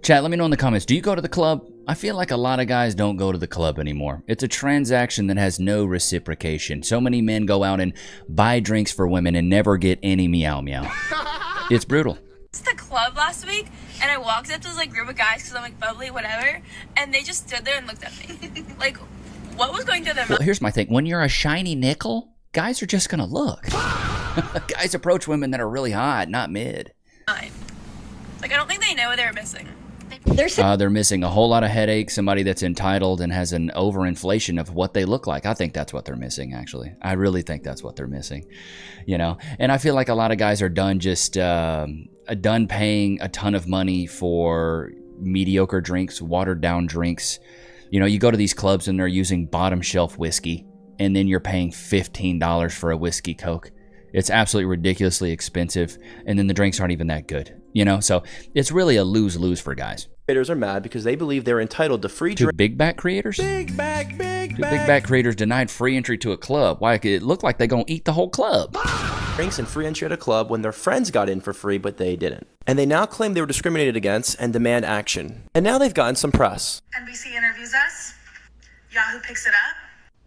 Chat, let me know in the comments, do you go to the club? I feel like a lot of guys don't go to the club anymore. It's a transaction that has no reciprocation. So many men go out and buy drinks for women and never get any meow meow. It's brutal. To the club last week, and I walked up to this like group of guys because I'm like bubbly, whatever, and they just stood there and looked at me. Like, what was going through their mind? Well, here's my thing. When you're a shiny nickel, guys are just gonna look. Guys approach women that are really hot, not mid. Like, I don't think they know what they're missing. They're missing a whole lot of headache, somebody that's entitled and has an overinflation of what they look like. I think that's what they're missing, actually. I really think that's what they're missing, you know? And I feel like a lot of guys are done just, done paying a ton of money for mediocre drinks, watered down drinks. You know, you go to these clubs and they're using bottom shelf whiskey, and then you're paying $15 for a whiskey Coke. It's absolutely ridiculously expensive, and then the drinks aren't even that good, you know? So it's really a lose-lose for guys. Creators are mad because they believe they're entitled to free drinks. Big back creators? Big back creators denied free entry to a club. Why? It looked like they're gonna eat the whole club. Drinks and free entry at a club when their friends got in for free, but they didn't. And they now claim they were discriminated against and demand action. And now they've gotten some press. NBC interviews us. Yahoo picks it up.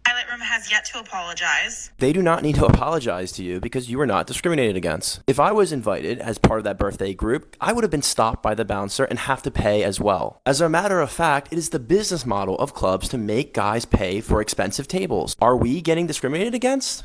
Pilot Room has yet to apologize. They do not need to apologize to you because you were not discriminated against. If I was invited as part of that birthday group, I would have been stopped by the bouncer and have to pay as well. As a matter of fact, it is the business model of clubs to make guys pay for expensive tables. Are we getting discriminated against?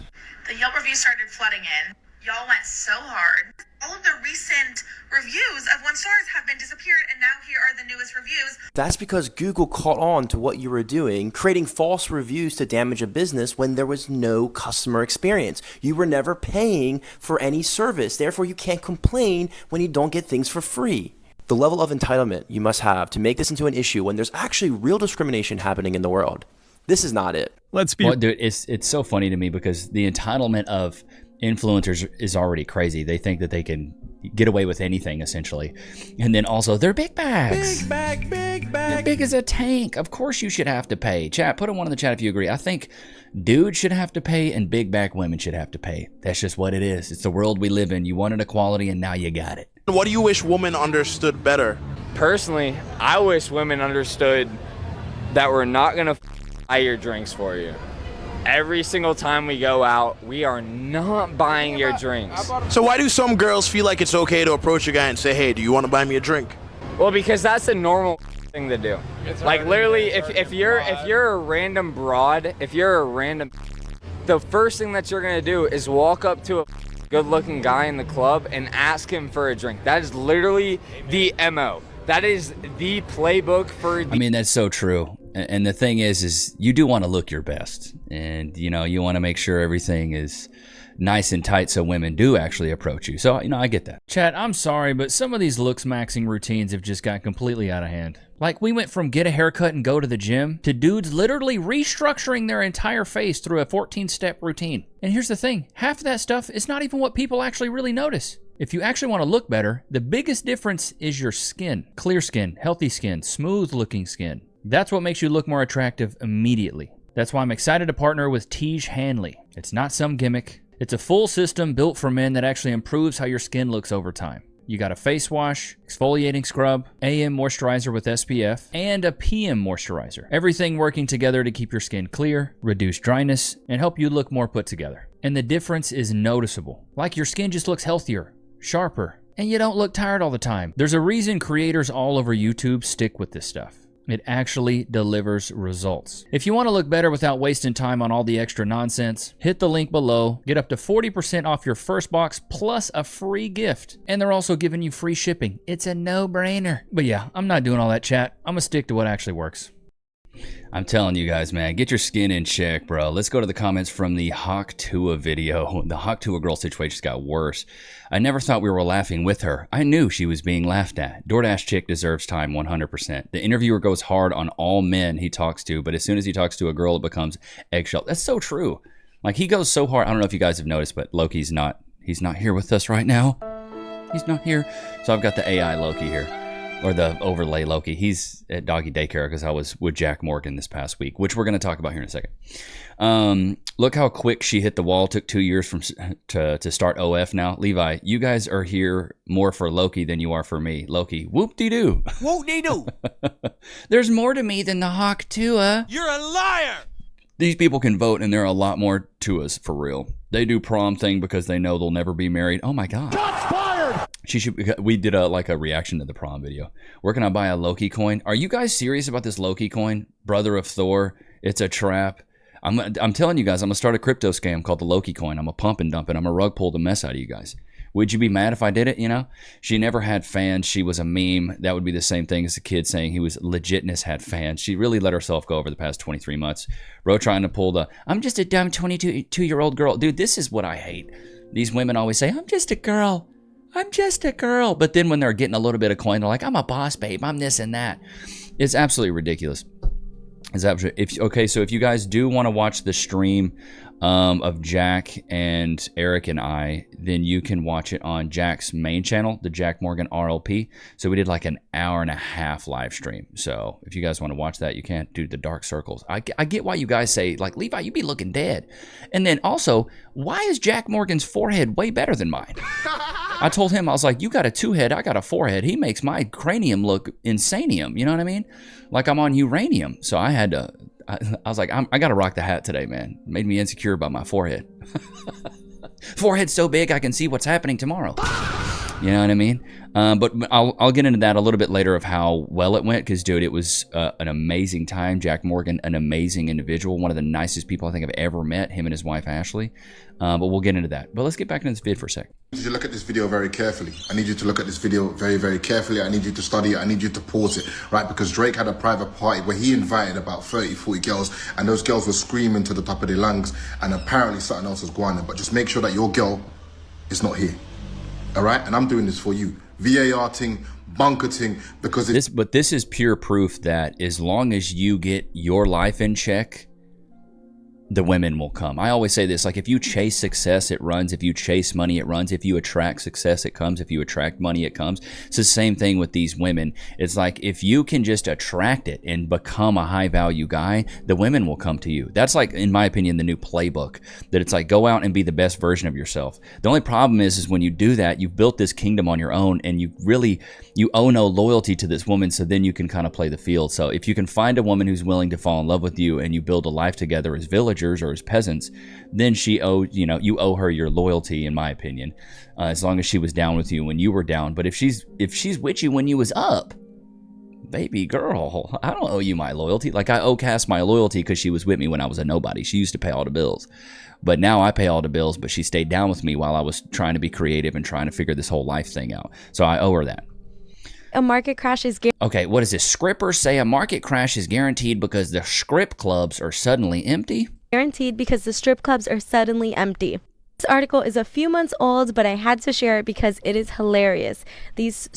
The Yelp reviews started flooding in. Y'all went so hard. All of the recent reviews of 1 stars have been disappeared, and now here are the newest reviews. That's because Google caught on to what you were doing, creating false reviews to damage a business when there was no customer experience. You were never paying for any service, therefore you can't complain when you don't get things for free. The level of entitlement you must have to make this into an issue when there's actually real discrimination happening in the world. This is not it. Let's be... Well, dude, it's so funny to me because the entitlement of influencers is already crazy. They think that they can get away with anything, essentially. And then also, they're big bags. Big bag. They're big as a tank. Of course you should have to pay. Chat, put a 1 in the chat if you agree. I think dudes should have to pay and big back women should have to pay. That's just what it is. It's the world we live in. You wanted equality and now you got it. What do you wish women understood better? Personally, I wish women understood that we're not going to buy your drinks for you. Every single time we go out, we are not buying your drinks. So why do some girls feel like it's okay to approach a guy and say, hey, do you want to buy me a drink? Well, because that's a normal thing to do. Like literally, if you're a random broad, the first thing that you're gonna do is walk up to a good-looking guy in the club and ask him for a drink. That is literally the MO. That is the playbook for... I mean, that's so true. And the thing is you do want to look your best. And, you know, you want to make sure everything is nice and tight so women do actually approach you. So, you know, I get that. Chat, I'm sorry, but some of these Looksmaxxing routines have just got completely out of hand. Like, we went from get a haircut and go to the gym to dudes literally restructuring their entire face through a 14-step routine. And here's the thing. Half of that stuff is not even what people actually really notice. If you actually want to look better, the biggest difference is your skin. Clear skin, healthy skin, smooth-looking skin. That's what makes you look more attractive immediately. That's why I'm excited to partner with Tiege Hanley. It's not some gimmick. It's a full system built for men that actually improves how your skin looks over time. You got a face wash, exfoliating scrub, AM moisturizer with SPF, and a PM moisturizer. Everything working together to keep your skin clear, reduce dryness, and help you look more put together. And the difference is noticeable. Like your skin just looks healthier, sharper, and you don't look tired all the time. There's a reason creators all over YouTube stick with this stuff. It actually delivers results. If you want to look better without wasting time on all the extra nonsense, hit the link below, get up to 40% off your first box plus a free gift. And they're also giving you free shipping. It's a no-brainer. But yeah, I'm not doing all that chat. I'm gonna stick to what actually works. I'm telling you guys, man, get your skin in check, bro. Let's go to the comments from the Hawk Tua video. The Hawk Tua girl situation just got worse. I never thought we were laughing with her. I knew she was being laughed at. DoorDash chick deserves time 100%. The interviewer goes hard on all men he talks to, but as soon as he talks to a girl, it becomes eggshell. That's so true. Like, he goes so hard. I don't know if you guys have noticed, but Loki's not, he's not here with us right now. He's not here. So I've got the AI Loki here. or the overlay Loki. He's at doggy daycare because I was with Jack Morgan this past week, which we're going to talk about here in a second. Look how quick she hit the wall. Took 2 years to start OF now. Levi, you guys are here more for Loki than you are for me. Loki, whoop-de-doo. Whoop-de-doo. There's more to me than the Hawk Tua. You're a liar. These people can vote, and there are a lot more to us, for real. They do prom thing because they know they'll never be married. Oh, my God. Shots fired! We did a reaction to the prom video. Where can I buy a Loki coin? Are you guys serious about this Loki coin? Brother of Thor. It's a trap. I'm telling you guys, I'm going to start a crypto scam called the Loki coin. I'm going to pump and dump it. I'm going to rug pull the mess out of you guys. Would you be mad if I did it, you know? She never had fans. She was a meme. That would be the same thing as the kid saying he was legitness had fans. She really let herself go over the past 23 months. Bro trying to pull the, I'm just a dumb 22-year-old girl. Dude, this is what I hate. These women always say, I'm just a girl. I'm just a girl. But then when they're getting a little bit of coin, they're like, I'm a boss, babe. I'm this and that. It's absolutely ridiculous. Okay, so if you guys do want to watch the stream of Jack and Eric and I, then you can watch it on Jack's main channel, the Jack Morgan RLP. So we did like an hour and a half live stream. So if you guys want to watch that, you can. Dude, the dark circles. I get why you guys say, like, Levi, you be looking dead. And then also, why is Jack Morgan's forehead way better than mine? I told him, I was like, you got a 2-head, I got a 4-head. He makes my cranium look insanium. You know what I mean? Like I'm on uranium. So I had to, I was like, I got to rock the hat today, man. It made me insecure about my forehead. Forehead's so big, I can see what's happening tomorrow. You know what I mean? But I'll get into that a little bit later of how well it went because, dude, it was an amazing time. Jack Morgan, an amazing individual, one of the nicest people I think I've ever met, him and his wife, Ashley. But we'll get into that. But let's get back into this vid for a sec. I need you to look at this video very carefully. I need you to look at this video very, very carefully. I need you to study it. I need you to pause it, right? Because Drake had a private party where he invited about 30, 40 girls, and those girls were screaming to the top of their lungs, and apparently something else was going on. But just make sure that your girl is not here, all right? And I'm doing this for you. VAR ting, bunker ting, because this is pure proof that as long as you get your life in check, the women will come. I always say this, like if you chase success, it runs. If you chase money, it runs. If you attract success, it comes. If you attract money, it comes. It's the same thing with these women. It's like if you can just attract it and become a high value guy, the women will come to you. That's like, in my opinion, the new playbook, that it's like go out and be the best version of yourself. The only problem is when you do that, you've built this kingdom on your own and you owe no loyalty to this woman, so then you can kind of play the field. So if you can find a woman who's willing to fall in love with you and you build a life together as villagers or as peasants, then you owe her your loyalty, in my opinion, as long as she was down with you when you were down. But if she's with you when you was up, baby girl, I don't owe you my loyalty. Like I owe Cass my loyalty because she was with me when I was a nobody. She used to pay all the bills, but now I pay all the bills, but she stayed down with me while I was trying to be creative and trying to figure this whole life thing out. So I owe her that. A market crash is okay, what does this? Scrippers say a market crash is guaranteed because the strip clubs are suddenly empty. Guaranteed because the strip clubs are suddenly empty. This article is a few months old, but I had to share it because it is hilarious. These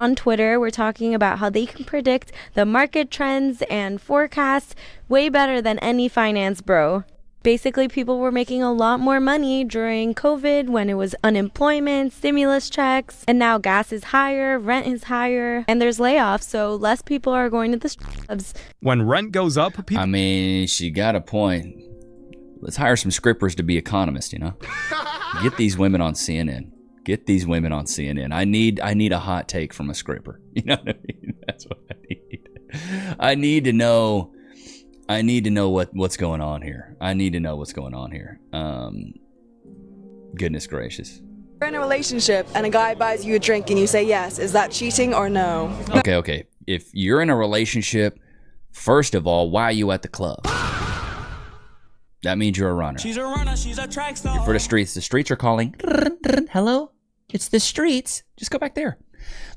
on Twitter were talking about how they can predict the market trends and forecasts way better than any finance bro. Basically, people were making a lot more money during COVID when it was unemployment, stimulus checks, and now gas is higher, rent is higher, and there's layoffs, so less people are going to the clubs. When rent goes up, people... I mean, she got a point. Let's hire some scrippers to be economists, you know? Get these women on CNN. Get these women on CNN. I need a hot take from a scripper. You know what I mean? That's what I need. I need to know what's going on here. I need to know what's going on here. Goodness gracious. You're in a relationship and a guy buys you a drink and you say yes. Is that cheating or no? Okay. If you're in a relationship, first of all, why are you at the club? That means you're a runner. She's a runner, she's a track star. You're for the streets. The streets are calling. Hello? It's the streets. Just go back there.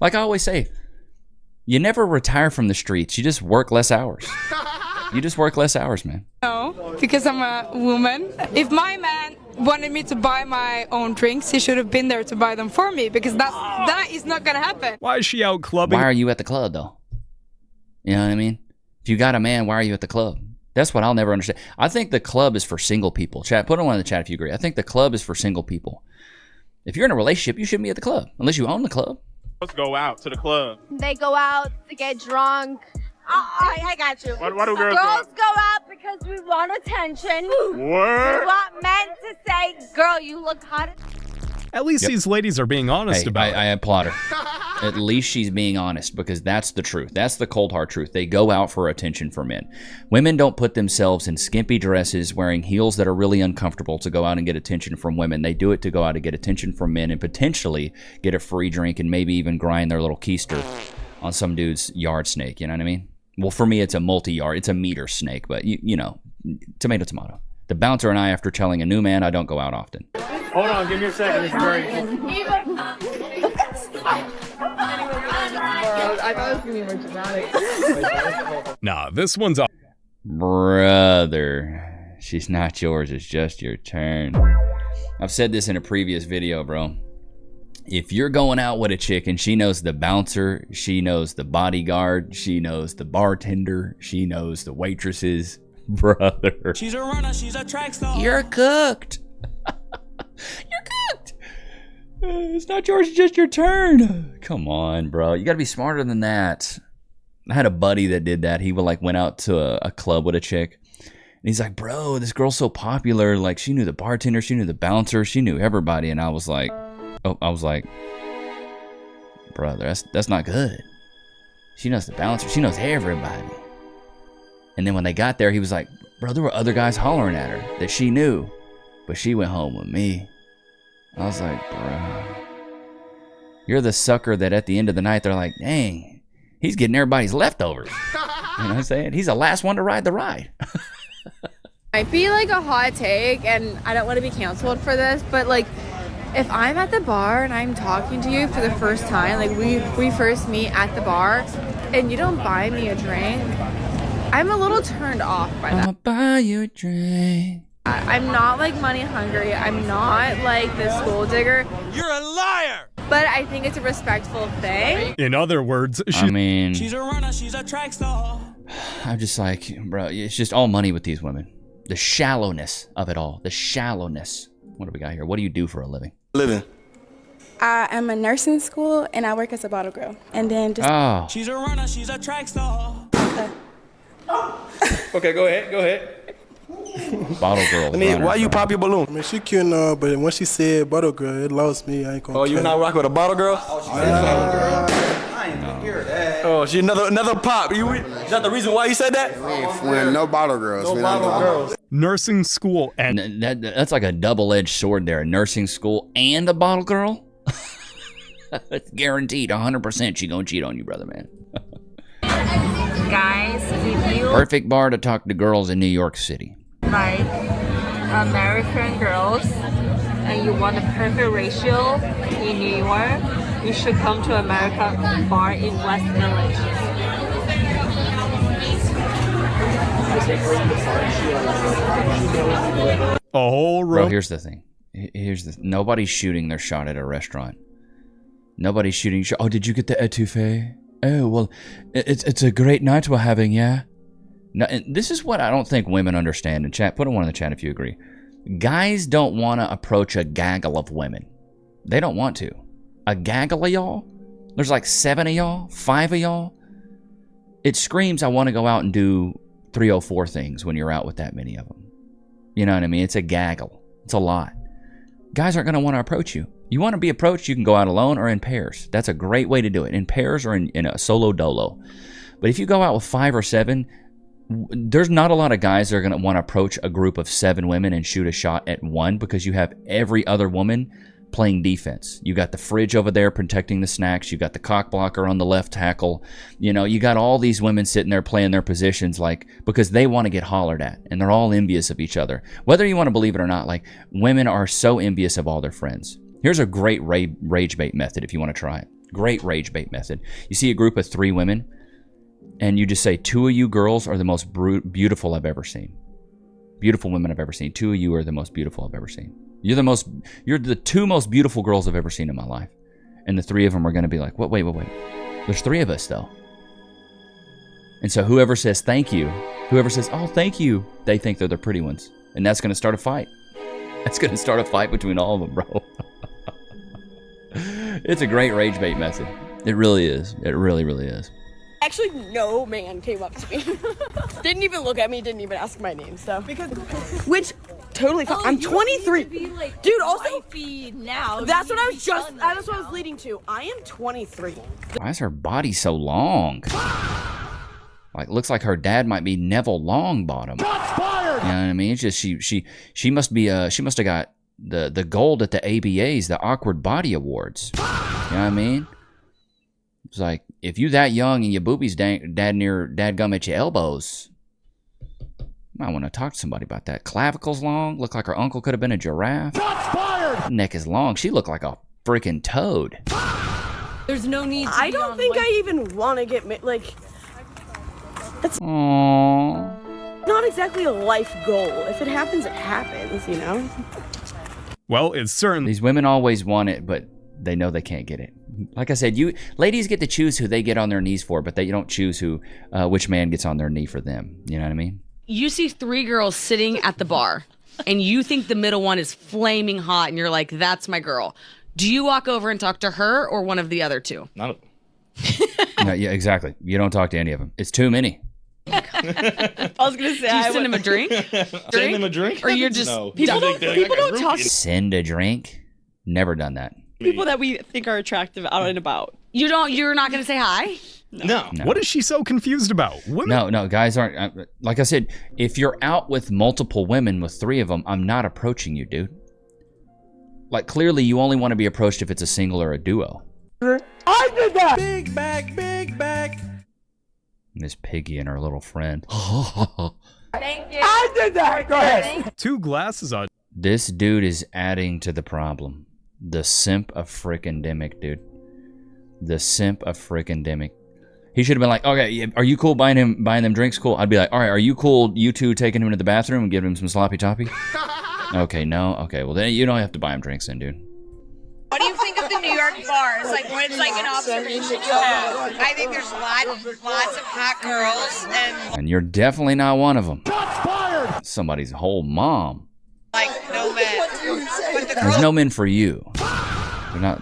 Like I always say, you never retire from the streets. You just work less hours. You just work less hours, man. No, because I'm a woman. If my man wanted me to buy my own drinks, he should have been there to buy them for me, because that is not gonna happen. Why is she out clubbing? Why are you at the club, though? You know what I mean? If you got a man, why are you at the club? That's what I'll never understand. I think the club is for single people. Chat, put it on in the chat if you agree. I think the club is for single people. If you're in a relationship, you shouldn't be at the club unless you own the club. Let's go out to the club. They go out to get drunk. I got you. What do girls go out because we want attention. What? We want men to say, girl, you look hot. At least these ladies are being honest about it. I applaud her. At least she's being honest, because that's the truth. That's the cold hard truth. They go out for attention from men. Women don't put themselves in skimpy dresses wearing heels that are really uncomfortable to go out and get attention from women. They do it to go out and get attention from men and potentially get a free drink and maybe even grind their little keister on some dude's yard snake. You know what I mean? Well, for me, it's a multi-yard. It's a meter snake, but you know, tomato, tomato. The bouncer and I, after telling a new man, I don't go out often. Hold on, give me a second. It's great. I thought it was going to be more dramatic. Nah, this one's up. Brother, she's not yours. It's just your turn. I've said this in a previous video, bro. If you're going out with a chick and she knows the bouncer, she knows the bodyguard, she knows the bartender, she knows the waitresses, brother, She's a runner, she's a track star. you're cooked. You're cooked. It's not yours, it's just your turn. Come on, bro. You got to be smarter than that. I had a buddy that did that. He went out to a club with a chick. And he's like, bro, this girl's so popular. Like, she knew the bartender, she knew the bouncer, she knew everybody. And I was like, brother, that's not good. She knows the bouncer, she knows everybody. And then when they got there, he was like, bro, there were other guys hollering at her that she knew, but she went home with me. I was like, bro, you're the sucker that at the end of the night, they're like, dang, he's getting everybody's leftovers. You know what I'm saying? He's the last one to ride the ride. Might be like a hot take, and I don't want to be canceled for this, but like, if I'm at the bar and I'm talking to you for the first time, like we first meet at the bar, and you don't buy me a drink, I'm a little turned off by that. I'll buy you a drink. I'm not like money hungry. I'm not like the school digger. You're a liar. But I think it's a respectful thing. In other words, She's a runner, she's a track star. I'm just like, bro, it's just all money with these women. The shallowness of it all. The shallowness. What do we got here? What do you do for a living? Living. I am a nursing school and I work as a bottle girl. And then just She's a runner, she's a track star. Okay, go ahead. Bottle girl. I mean, why you pop your balloon? I mean, she cute and all, but when she said bottle girl, it lost me. I ain't gonna. Oh, you not rock with a bottle girl? I ain't gonna hear that. Oh, she another pop. Is that the reason why you said that? We're no bottle girls. No bottle girls. Nursing school and that's like a double-edged sword there. A nursing school and a bottle girl. It's guaranteed 100% she gonna cheat on you, brother, man. Guys, if you Perfect bar to talk to girls in New York City. like American girls and you want a perfect ratio in New York, you should come to American bar in West Village. a whole row. Bro, here's the thing. Nobody's shooting their shot at a restaurant. Nobody's shooting. Oh, did you get the etouffee? Oh, well, it's a great night we're having, yeah? No, and this is what I don't think women understand in chat. Put a one in the chat if you agree. Guys don't want to approach a gaggle of women. They don't want to. A gaggle of y'all? There's like 7 of y'all? 5 of y'all? It screams I want to go out and do 304 things when you're out with that many of them. You know what I mean? It's a gaggle. It's a lot. Guys aren't going to want to approach you. You want to be approached, you can go out alone or in pairs. That's a great way to do it. In pairs or in a solo dolo. But if you go out with 5 or 7, there's not a lot of guys that are going to want to approach a group of 7 women and shoot a shot at one, because you have every other woman playing defense. You got the fridge over there protecting the snacks. You got the cock blocker on the left tackle. You know, you got all these women sitting there playing their positions, like, because they want to get hollered at, and they're all envious of each other. Whether you want to believe it or not, like, women are so envious of all their friends. Here's a great rage bait method if you want to try it. Great rage bait method. You see a group of 3 women, and you just say, 2 of you girls are the most beautiful I've ever seen. Beautiful women I've ever seen. 2 of you are the most beautiful I've ever seen. You're the 2 most beautiful girls I've ever seen in my life. And the 3 of them are going to be like, wait. There's 3 of us, though. And so whoever says thank you, whoever says, oh, thank you, they think they're the pretty ones. And that's going to start a fight. That's going to start a fight between all of them, bro. It's a great rage bait method. It really is. It really, really is. Actually, no man came up to me. Didn't even look at me, didn't even ask my name, so. Which, totally fine. I'm 23. Dude, also, now. that's what I was leading to. I am 23. Why is her body so long? Like, looks like her dad might be Neville Longbottom. Shots fired! You know what I mean? It's just she must be she must have got the gold at the ABAs, the Awkward Body Awards. You know what I mean? It's like, if you that young and your boobies dadgum at your elbows, you might want to talk to somebody about that. Clavicles long, look like her uncle could have been a giraffe. Shots fired! Neck is long, she looked like a freaking toad. There's no need to I don't think I even want to get like. That's not exactly a life goal. If it happens, it happens, you know? Well, it's certain. These women always want it, but they know they can't get it. Like I said, ladies get to choose who they get on their knees for, but they don't choose which man gets on their knee for them. You know what I mean? You see 3 girls sitting at the bar, and you think the middle one is flaming hot, and you're like, that's my girl. Do you walk over and talk to her or one of the other 2? None of them. No, yeah, exactly. You don't talk to any of them. It's too many. I was gonna say, do you send him a drink? Send him a drink? Or you're just No. people don't talk. Send a drink? Never done that. People that we think are attractive out and about. You're not gonna say hi? No. What is she so confused about? Women? No, guys aren't. Like I said, if you're out with multiple women, with 3 of them, I'm not approaching you, dude. Like, clearly you only want to be approached if it's a single or a duo. I did that! Big bag, big bag. Miss Piggy and her little friend. Thank you. I did that! Go ahead. 2 glasses on. This dude is adding to the problem. The simp of frickin' demic, dude. The simp of frickin' demic. He should have been like, okay, are you cool buying them drinks? Cool. I'd be like, all right, are you cool you 2 taking him to the bathroom and giving him some sloppy toppy? Okay, no? Okay, well then you don't have to buy him drinks then, dude. What do you think of the New York bars? Like, when it's like an observation you have. I think there's lots of hot girls And you're definitely not one of them. Somebody's whole mom. like no men. But the There's girls no men for you.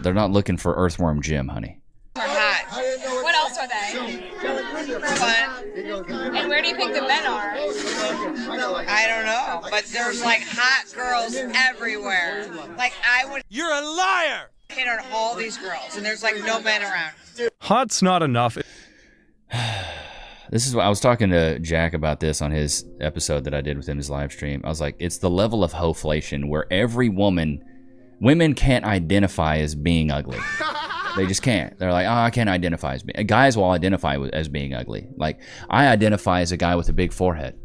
They're not looking for Earthworm Jim, honey. are hot. What else are they? Fun. And where do you think the men are? I don't know, but there's like hot girls everywhere. Like I would. You're a liar! Hit on all these girls, and there's like no men around. Hot's not enough. This is what I was talking to Jack about this on his episode that I did with him, his live stream. I was like, it's the level of hoflation where women can't identify as being ugly. They just can't. They're like, oh, I can't identify as being. Guys will identify as being ugly. Like, I identify as a guy with a big forehead.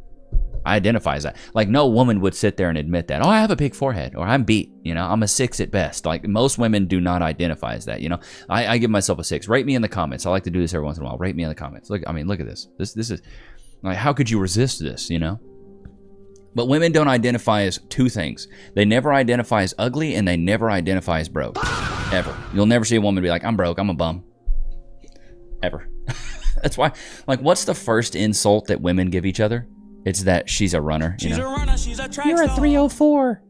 I identify as that. Like, no woman would sit there and admit that. Oh, I have a big forehead, or I'm beat. You know, I'm a 6 at best. Like, most women do not identify as that. You know, I give myself a 6. Rate me in the comments. I like to do this every once in a while. Rate me in the comments. Look, I mean, look at this. This is like, how could you resist this? You know. But women don't identify as 2 things. They never identify as ugly, and they never identify as broke. Ever. You'll never see a woman be like, I'm broke, I'm a bum. Ever. That's why, like, what's the first insult that women give each other? It's that she's a runner, you know? She's a runner, she's a track You're a star. 304.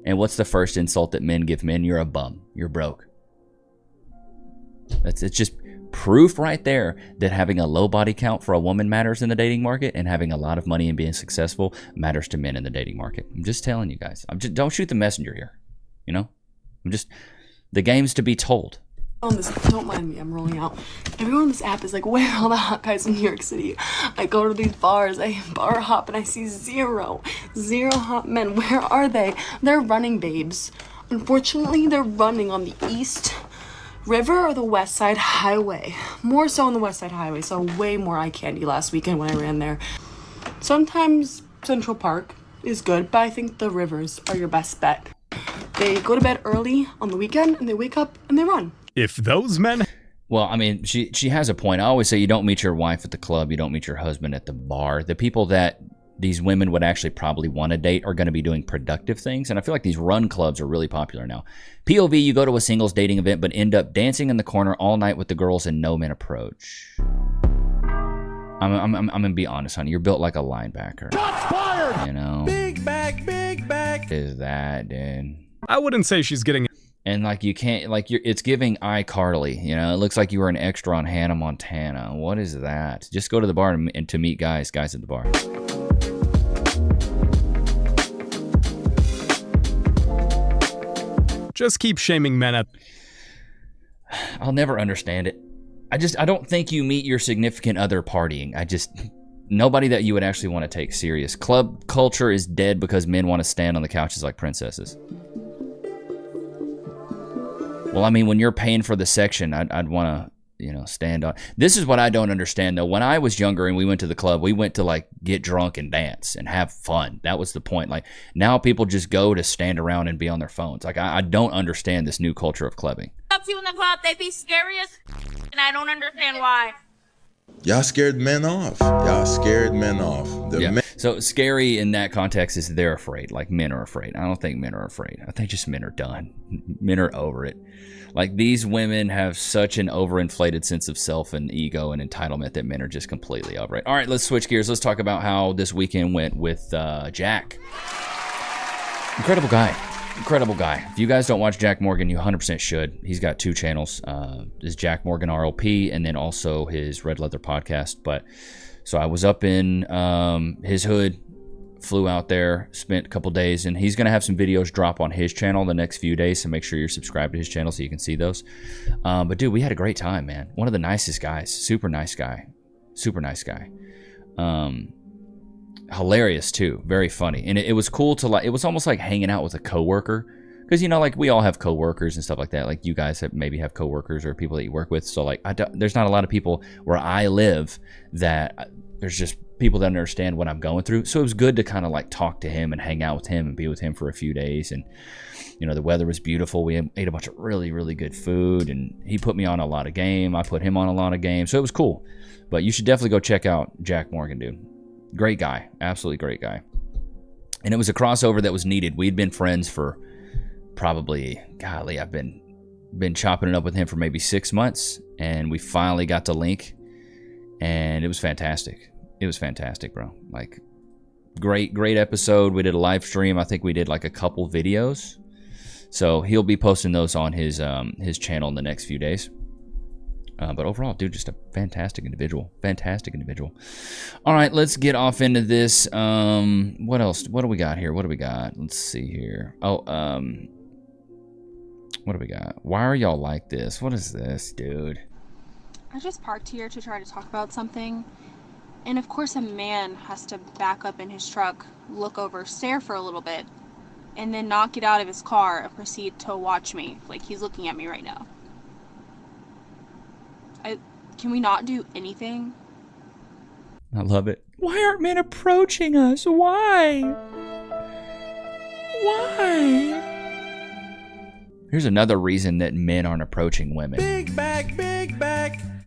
And what's the first insult that men give men? You're a bum. You're broke. It's just proof right there that having a low body count for a woman matters in the dating market, and having a lot of money and being successful matters to men in the dating market. I'm just telling you guys. Don't shoot the messenger here. You know? The game's to be told. On this, don't mind me, I'm rolling out. Everyone on this app is like, where are all the hot guys in New York City? I go to these bars, I bar hop, and I see zero hot men. Where are they? They're running, babes. Unfortunately, they're running on the East River or the West Side Highway. More so on the West Side Highway, so way more eye candy last weekend when I ran there. Sometimes Central Park is good, but I think the rivers are your best bet. They go to bed early on the weekend, and they wake up and they run. If those men... Well, I mean, she has a point. I always say you don't meet your wife at the club. You don't meet your husband at the bar. The people that these women would actually probably want to date are going to be doing productive things. And I feel like these run clubs are really popular now. POV, you go to a singles dating event but end up dancing in the corner all night with the girls and no men approach. I'm going to be honest, honey. You're built like a linebacker. Shots fired! You know? Big bag, big bag. Is that, dude? I wouldn't say she's getting... And like you can't, like it's giving iCarly, you know. It looks like you were an extra on Hannah Montana. What is that? Just go to the bar and to meet guys at the bar. Just keep shaming men at... I'll never understand it. I don't think you meet your significant other partying. Nobody that you would actually want to take serious. Club culture is dead because men want to stand on the couches like princesses. Well, I mean, when you're paying for the section, I'd want to, you know, stand on. This is what I don't understand, though. When I was younger and we went to the club, we went to, like, get drunk and dance and have fun. That was the point. Like, now people just go to stand around and be on their phones. Like, I don't understand this new culture of clubbing. Up to in the club, they be scary as and I don't understand why. Y'all scared men off. Y'all scared men off. So scary in that context is they're afraid. Like men are afraid. I don't think men are afraid. I think just men are done. Men are over it. Like these women have such an overinflated sense of self and ego and entitlement that men are just completely over it. All right, let's switch gears. Let's talk about how this weekend went with Jack. Incredible guy. Incredible guy. If you guys don't watch Jack Morgan, you 100% should. He's got 2 channels. His Jack Morgan RLP and then also his Red Leather podcast. But so I was up in his hood, flew out there, spent a couple days, and he's going to have some videos drop on his channel the next few days, so make sure you're subscribed to his channel so you can see those. But dude, we had a great time, man. One of the nicest guys. Super nice guy. Super nice guy. Hilarious too, very funny, and it was cool to like. It was almost like hanging out with a coworker, because you know, like we all have coworkers and stuff like that. Like you guys maybe have coworkers or people that you work with. So like, there's not a lot of people where I live that there's just people that understand what I'm going through. So it was good to kind of like talk to him and hang out with him and be with him for a few days. And you know, the weather was beautiful. We ate a bunch of really, really good food, and he put me on a lot of game. I put him on a lot of game. So it was cool. But you should definitely go check out Jack Morgan, dude. Great guy, absolutely great guy. And it was a crossover that was needed. We'd been friends for probably, golly, I've been chopping it up with him for maybe 6 months, and we finally got to link, and it was fantastic. It was fantastic, bro. Like, great episode. We did a live stream. I think we did like a couple videos. So he'll be posting those on his channel in the next few days. But overall, dude, just a fantastic individual. Fantastic individual. All right, let's get off into this. What else? What do we got here? What do we got? Let's see here. Oh, what do we got? Why are y'all like this? What is this, dude? I just parked here to try to talk about something. And of course, a man has to back up in his truck, look over, stare for a little bit, and then not get out of his car and proceed to watch me like he's looking at me right now. Can we not do anything? I love it. Why aren't men approaching us? Why? Here's another reason that men aren't approaching women. Big back.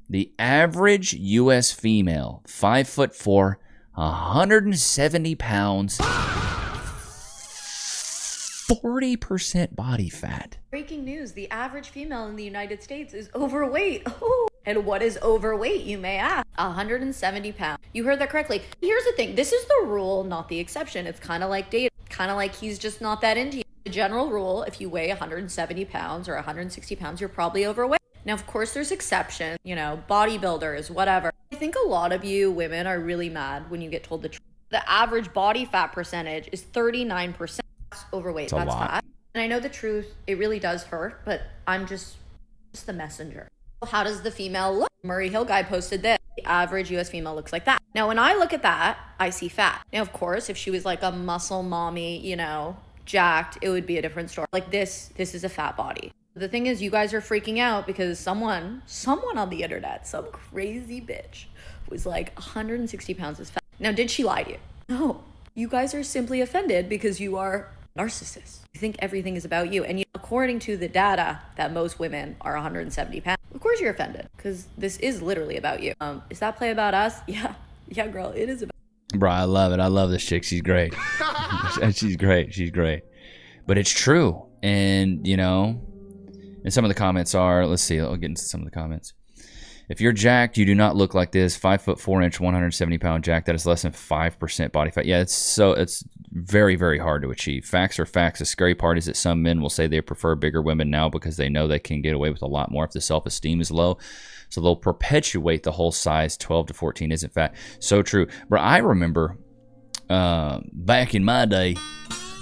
The average U.S. female, 5'4", 170 pounds, 40% body fat. Breaking news, the average female in the United States is overweight. Oh. And what is overweight, you may ask? 170 pounds. You heard that correctly. Here's the thing. This is the rule, not the exception. It's kind of like dating. Kind of like he's just not that into you. The general rule, if you weigh 170 pounds or 160 pounds, you're probably overweight. Now, of course, there's exceptions, you know, bodybuilders, whatever. I think a lot of you women are really mad when you get told the truth. The average body fat percentage is 39%. That's overweight. That's fat. And I know the truth, it really does hurt, but I'm just the messenger. How does the female look? Murray Hill guy posted this. The average US female looks like that. Now, when I look at that, I see fat. Now, of course, if she was like a muscle mommy, you know, jacked, it would be a different story. Like this is a fat body. The thing is, you guys are freaking out because someone on the internet, some crazy bitch, was like 160 pounds is fat. Now, did she lie to you? No. You guys are simply offended because you are narcissists. You think everything is about you. And according to the data that most women are 170 pounds, of course you're offended because this is literally about you. Is that play about us? Yeah, girl, it is about. Bro, I love it. I love this chick. She's great. She's great. But it's true. And, you know, and some of the comments are, let's see, I'll get into some of the comments. If you're jacked, you do not look like this. 5'4", 170 pound jack. That is less than 5% body fat. Yeah, it's very, very hard to achieve. Facts are facts. The scary part is that some men will say they prefer bigger women now because they know they can get away with a lot more if the self-esteem is low. So they'll perpetuate the whole size 12 to 14 isn't fat. So true. But I remember back in my day,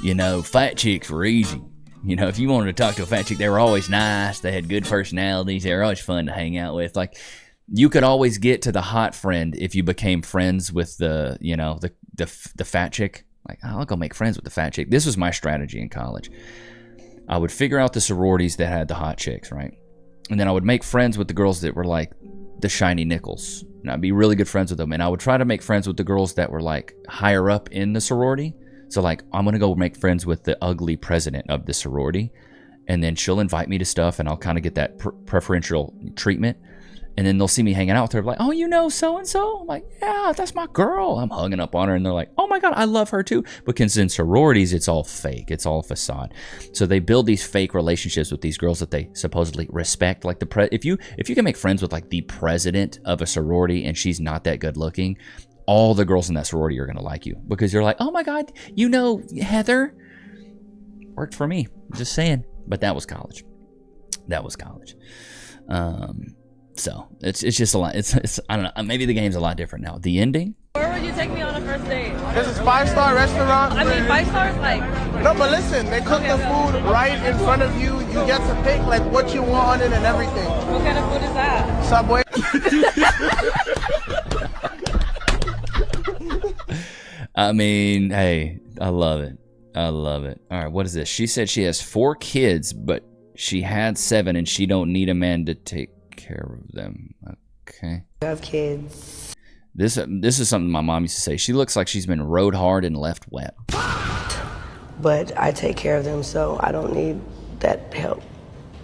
you know, fat chicks were easy. You know, if you wanted to talk to a fat chick, they were always nice. They had good personalities. They were always fun to hang out with. Like, you could always get to the hot friend if you became friends with the, you know, the fat chick. Like, oh, I'll go make friends with the fat chick. This was my strategy in college. I would figure out the sororities that had the hot chicks, right? And then I would make friends with the girls that were like the shiny nickels. And I'd be really good friends with them. And I would try to make friends with the girls that were like higher up in the sorority. So like, I'm going to go make friends with the ugly president of the sorority. And then she'll invite me to stuff and I'll kind of get that preferential treatment. And then they'll see me hanging out with her, like, oh, you know so-and-so? I'm like, yeah, that's my girl. I'm hugging up on her, and they're like, oh, my God, I love her, too. Because in sororities, it's all fake. It's all facade. So they build these fake relationships with these girls that they supposedly respect. Like, if you can make friends with, like, the president of a sorority and she's not that good looking, all the girls in that sorority are going to like you. Because you're like, oh, my God, you know Heather? Worked for me. Just saying. But that was college. That was college. So it's just a lot. It's I don't know. Maybe the game's a lot different now. The ending. Where would you take me on a first date? This is 5-star restaurant. I mean, 5 stars, like. No, but listen, they cook the food right in front of you. You get to pick like what you want on it and everything. What kind of food is that? Subway. I mean, hey, I love it. I love it. All right, what is this? She said she has 4 kids, but she had 7, and she don't need a man to take care of them. Okay. I have kids. This is something my mom used to say. She looks like she's been rode hard and left wet. But I take care of them, so I don't need that help.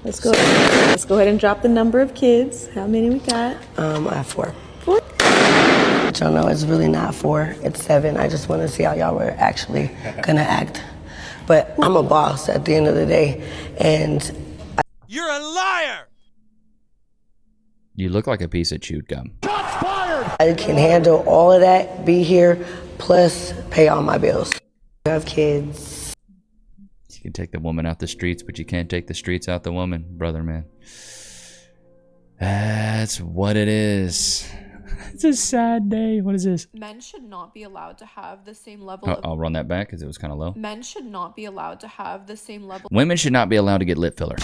Let's go ahead and drop the number of kids. How many we got? I have 4. 4? Y'all know it's really not 4. It's 7. I just want to see how y'all were actually gonna act. But I'm a boss at the end of the day, and you're a liar. You look like a piece of chewed gum. I can handle all of that, be here, plus pay all my bills. I have kids. You can take the woman out the streets, but you can't take the streets out the woman, brother, man. That's what it is. It's a sad day. What is this? Men should not be allowed to have the same level of... I'll run that back because it was kind of low. Men should not be allowed to have the same level... Women should not be allowed to get lip filler.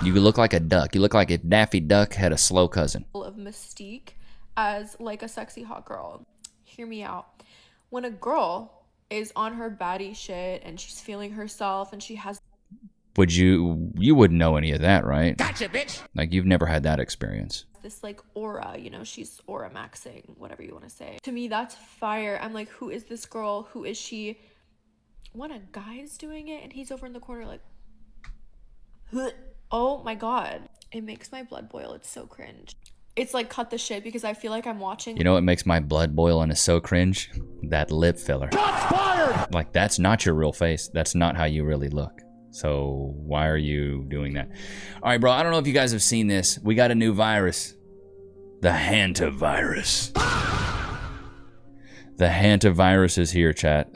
You look like a duck. You look like if Daffy Duck had a slow cousin. ...of mystique as like a sexy hot girl. Hear me out. When a girl is on her baddie shit and she's feeling herself and she has... You wouldn't know any of that, right? Gotcha, bitch. Like, you've never had that experience. This like aura, you know, she's aura maxing, whatever you want to say. To me, that's fire. I'm like, who is this girl? Who is she? When a guy is doing it and he's over in the corner like, oh my God. It makes my blood boil. It's so cringe. It's like, cut the shit, because I feel like I'm watching. You know what makes my blood boil and is so cringe? That lip filler. Shots fired! Like, that's not your real face. That's not how you really look. So why are you doing that? All right, bro, I don't know if you guys have seen this. We got a new virus. The Hantavirus. The Hantavirus is here, chat.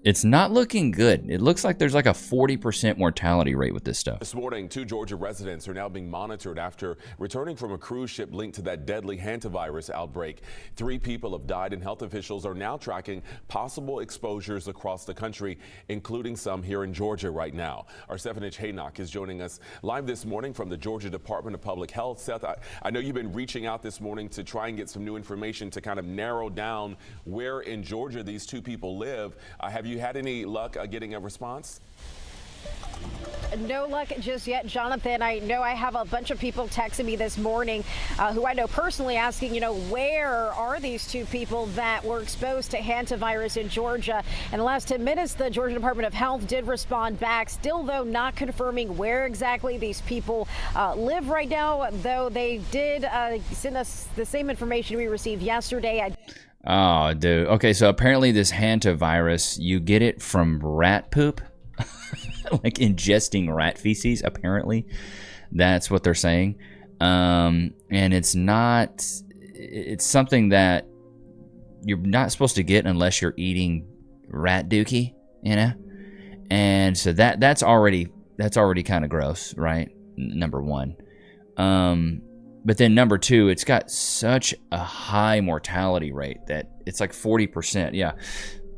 It's not looking good. It looks like there's like a 40% mortality rate with this stuff. This morning, 2 Georgia residents are now being monitored after returning from a cruise ship linked to that deadly Hantavirus outbreak. 3 people have died, and health officials are now tracking possible exposures across the country, including some here in Georgia right now. Our Stephanie Haynock is joining us live this morning from the Georgia Department of Public Health. Seth, I know you've been reaching out this morning to try and get some new information to kind of narrow down where in Georgia these 2 people live. Have you had any luck getting a response? No luck just yet, Jonathan. I know I have a bunch of people texting me this morning who I know personally asking, you know, where are these 2 people that were exposed to Hantavirus in Georgia? In the last 10 minutes, the Georgia Department of Health did respond back, still, though, not confirming where exactly these people live right now, though they did send us the same information we received yesterday. Oh, dude. Okay, so apparently this Hantavirus, you get it from rat poop. Like ingesting rat feces, apparently. That's what they're saying. And it's something that you're not supposed to get unless you're eating rat dookie, you know? And so that's already kind of gross, right? Number one. But then number two, it's got such a high mortality rate that it's like 40%. Yeah.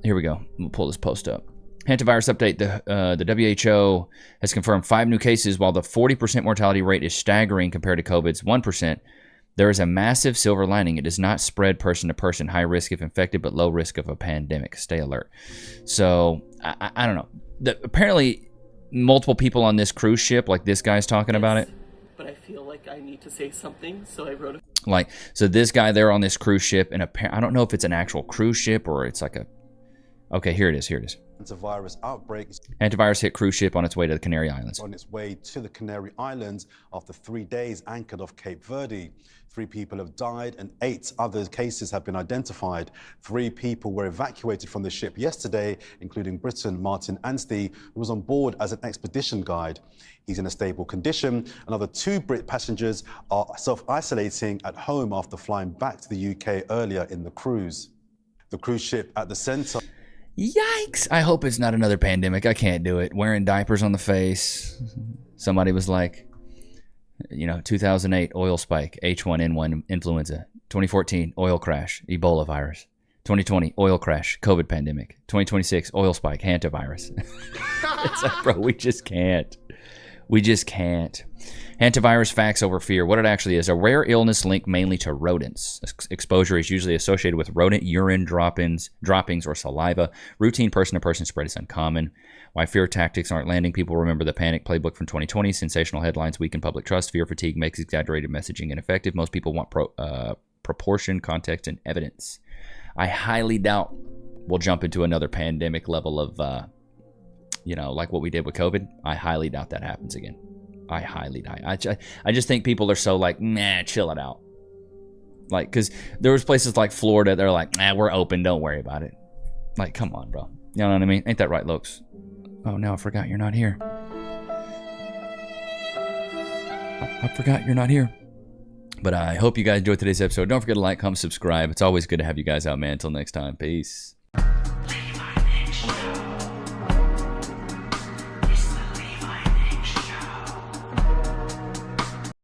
Here we go. We'll pull this post up. Hantavirus update. The WHO has confirmed 5 new cases. While the 40% mortality rate is staggering compared to COVID's 1%, there is a massive silver lining. It does not spread person to person. High risk if infected, but low risk of a pandemic. Stay alert. So, I don't know. Apparently, multiple people on this cruise ship, like this guy's talking about it. But I feel like I need to say something, so I wrote so this guy there on this cruise ship, and I don't know if it's an actual cruise ship or it's like a... Okay, here it is. Hantavirus outbreak. Hantavirus hit cruise ship on its way to the Canary Islands. On its way to the Canary Islands after 3 days anchored off Cape Verde. 3 people have died and 8 other cases have been identified. 3 people were evacuated from the ship yesterday, including Briton Martin Anstey, who was on board as an expedition guide. He's in a stable condition. Another 2 Brit passengers are self-isolating at home after flying back to the UK earlier in the cruise. The cruise ship at the centre. Yikes! I hope it's not another pandemic. I can't do it. Wearing diapers on the face. Somebody was like, 2008 oil spike, H1N1 influenza. 2014 oil crash, Ebola virus. 2020 oil crash, COVID pandemic. 2026 oil spike, Hantavirus. It's like, bro, we just can't. Hantavirus facts over fear. What it actually is, a rare illness linked mainly to rodents. Exposure is usually associated with rodent urine droppings or saliva. Routine person-to-person spread is uncommon. Why fear tactics aren't landing. People remember the panic playbook from 2020. Sensational headlines weaken public trust. Fear fatigue makes exaggerated messaging ineffective. Most people want proportion, context, and evidence. I highly doubt we'll jump into another pandemic level of, like what we did with COVID. I highly doubt that happens again. I highly doubt. I just think people are so like, nah, chill it out. Like, because there was places like Florida, they're like, nah, we're open, don't worry about it. Like, come on, bro. You know what I mean? Ain't that right, Looks? Oh, no, I forgot you're not here. I forgot you're not here. But I hope you guys enjoyed today's episode. Don't forget to like, comment, subscribe. It's always good to have you guys out, man. Until next time, peace. Levi Nichs.